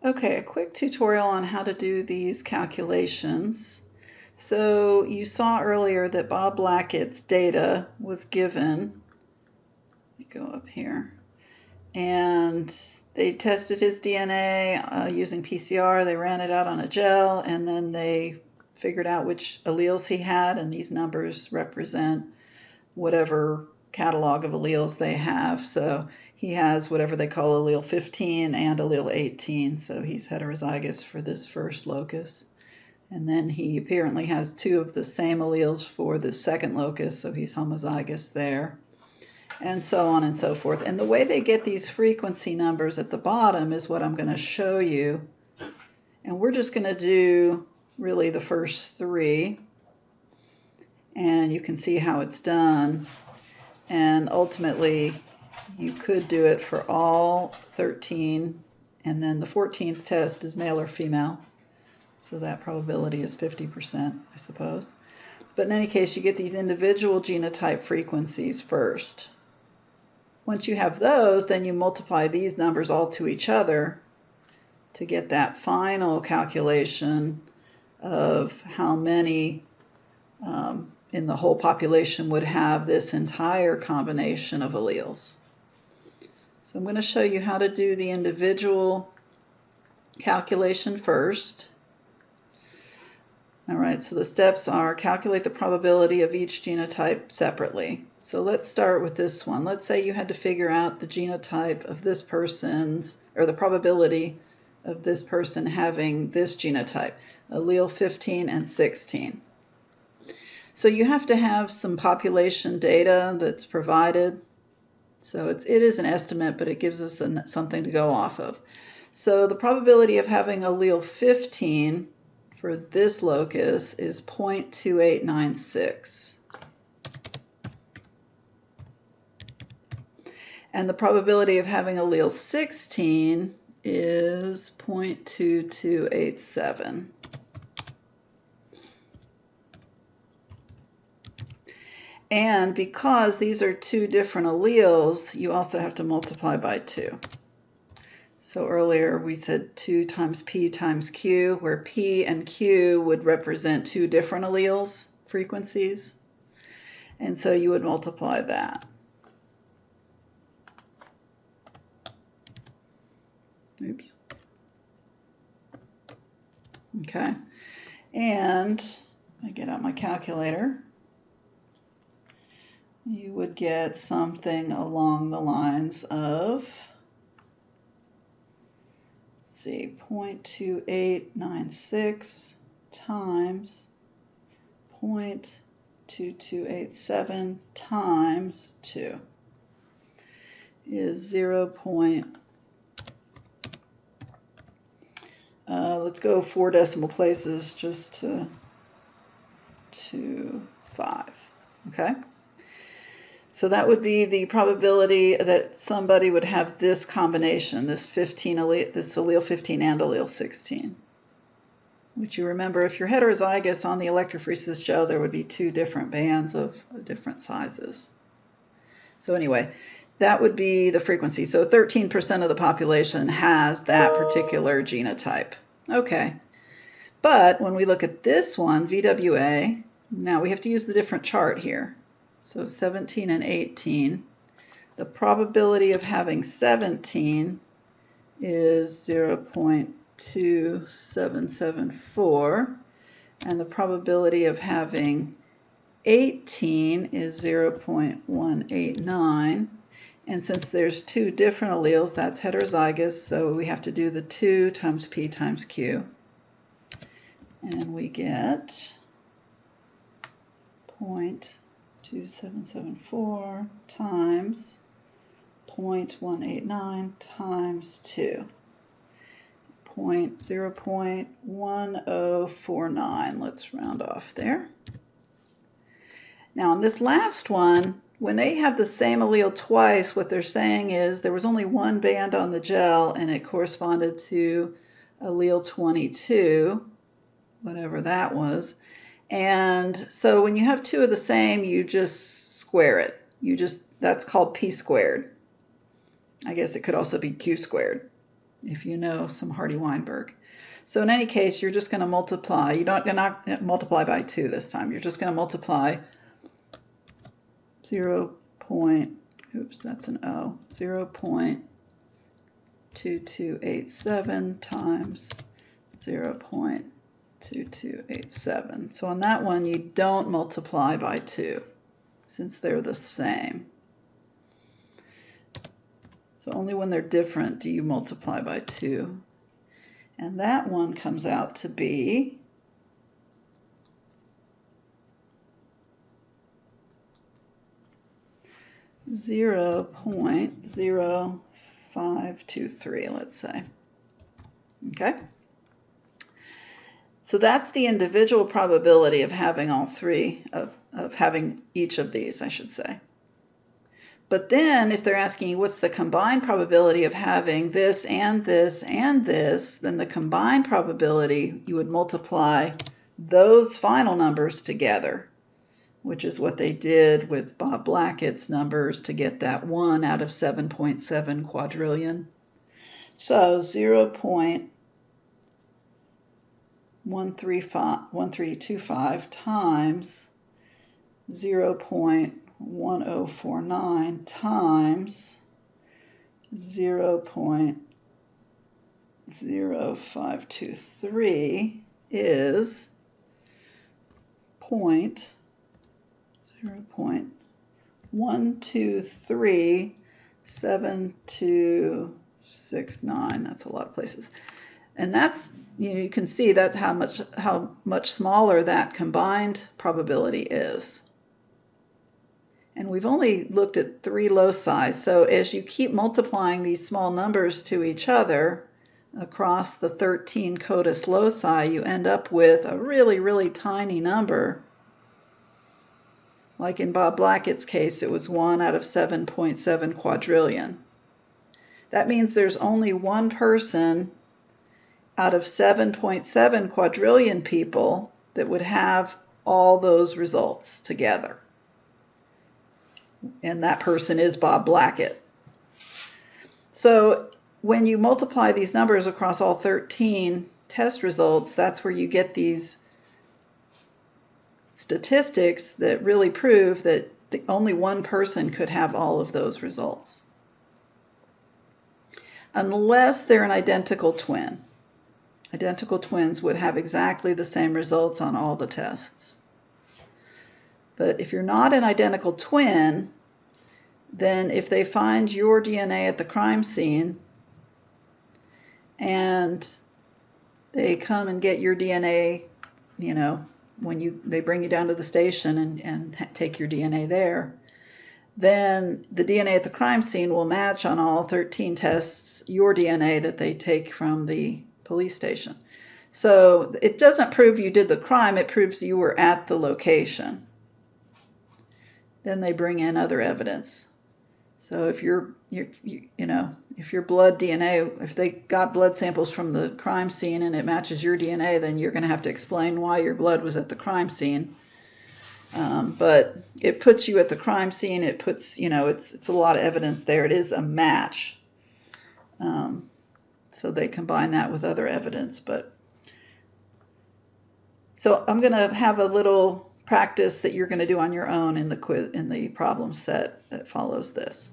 Okay, a quick tutorial on how to do these calculations. So you saw earlier that Bob Blackett's data was given. Let me go up here. And they tested his DNA using PCR. They ran it out on a gel, and then they figured out which alleles he had, and these numbers represent whatever catalog of alleles they have. So he has whatever they call allele 15 and allele 18, so he's heterozygous for this first locus. And then he apparently has two of the same alleles for the second locus, so he's homozygous there, and so on and so forth. And the way they get these frequency numbers at the bottom is what I'm going to show you. And we're just going to do really the first three, and you can see how it's done. And ultimately, you could do it for all 13, and then the 14th test is male or female. So that probability is 50%, I suppose. But in any case, you get these individual genotype frequencies first. Once you have those, then you multiply these numbers all to each other to get that final calculation of how many in the whole population would have this entire combination of alleles. So I'm going to show you how to do the individual calculation first. All right, so the steps are calculate the probability of each genotype separately. So let's start with this one. Let's say you had to figure out the genotype of this person's, or the probability of this person having this genotype, allele 15 and 16. So you have to have some population data that's provided. So it is an estimate, but it gives us something to go off of. So the probability of having allele 15 for this locus is 0.2896. And the probability of having allele 16 is 0.2287. And because these are two different alleles, you also have to multiply by 2. So earlier we said 2 times P times Q, where P and Q would represent two different alleles frequencies. And so you would multiply that. Oops. Okay. And I get out my calculator. You would get something along the lines of, let's see, 0.2896 times 0.2287 times 2 is 0. Let's go 4 decimal places just to 5. Okay. So that would be the probability that somebody would have this combination, this allele 15 and allele 16. Which you remember, if you're heterozygous on the electrophoresis gel, there would be 2 different bands of different sizes. So anyway, that would be the frequency. So 13% of the population has that particular genotype. Okay. But when we look at this one, VWA, now we have to use the different chart here. So 17 and 18, the probability of having 17 is 0.2774, and the probability of having 18 is 0.189. And since there's 2 different alleles, that's heterozygous, so we have to do the 2 times P times Q. And we get 0.2774 times 0.189 times 2. 0.1049. Let's round off there. Now on this last one, when they have the same allele twice, what they're saying is there was only one band on the gel and it corresponded to allele 22, whatever that was. And so when you have 2 of the same, you just square it. That's called P squared. I guess it could also be Q squared. if you know some Hardy-Weinberg. So in any case, you're just going to multiply. You're not multiply by 2 this time. You're just going to multiply 0.2287 times 0.2287. So on that one, you don't multiply by 2 since they're the same. So only when they're different do you multiply by 2. And that one comes out to be 0.0523, let's say. Okay? So that's the individual probability of having all three, of having each of these, I should say. But then if they're asking you what's the combined probability of having this and this and this, then the combined probability, you would multiply those final numbers together, which is what they did with Bob Blackett's numbers to get that 1 out of 7.7 quadrillion. So 0.1325 times 0.1049 times 0.0523 is 0.1237269. That's a lot of places. And that's, you can see that's how much smaller that combined probability is. And we've only looked at 3 loci, so as you keep multiplying these small numbers to each other across the 13 CODIS loci, you end up with a really, really tiny number. Like in Bob Blackett's case, it was 1 out of 7.7 quadrillion. That means there's only one person out of 7.7 quadrillion people that would have all those results together. And that person is Bob Blackett. So when you multiply these numbers across all 13 test results, that's where you get these statistics that really prove that only one person could have all of those results. Unless they're an identical twin. Identical twins would have exactly the same results on all the tests. But if you're not an identical twin, then if they find your DNA at the crime scene and they come and get your DNA, you know, when they bring you down to the station and take your DNA there, then the DNA at the crime scene will match on all 13 tests your DNA that they take from the police station. So it doesn't prove you did the crime, it proves you were at the location. Then they bring in other evidence. So if your blood DNA, if they got blood samples from the crime scene and it matches your DNA, then you're going to have to explain why your blood was at the crime scene. But it puts you at the crime scene. It puts, it's a lot of evidence there. It is a match. So they combine that with other evidence. So I'm going to have a little practice that you're going to do on your own in the quiz, in the problem set that follows this.